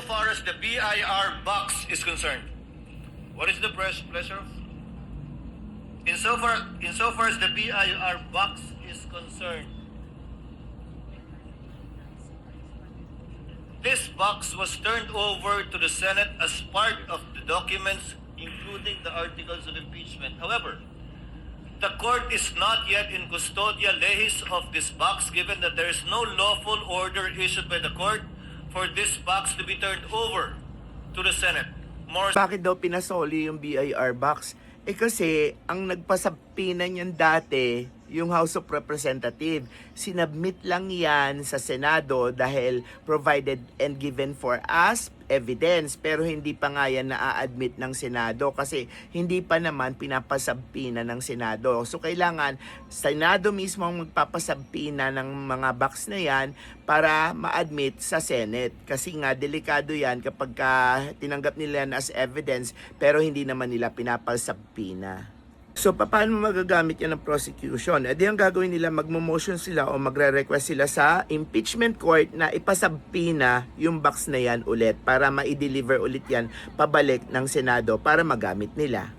insofar as the BIR box is concerned. What is the pleasure? Insofar as the BIR box is concerned, this box was turned over to the Senate as part of the documents, including the articles of impeachment. However, the court is not yet in custodia lehis of this box, given that there is no lawful order issued by the court for this box to be turned over to the Senate. Bakit daw pinasoli yung BIR box? Kasi ang nagpasabpina niyan dati, yung House of Representatives, sinabmit lang yan sa Senado dahil provided and given for us evidence, pero hindi pa nga yan na-admit ng Senado kasi hindi pa naman pinapasabpina ng Senado. So kailangan Senado mismo ang magpapasabpina ng mga box na yan para ma-admit sa Senate. Kasi nga delikado yan kapag tinanggap nila yan as evidence pero hindi naman nila pinapasabpina. So, paano magagamit yan ng prosecution? Di ang gagawin nila, magmo-motion sila o magre-request sila sa impeachment court na ipasabpina yung box na yan ulit para ma-deliver ulit yan pabalik ng Senado para magamit nila.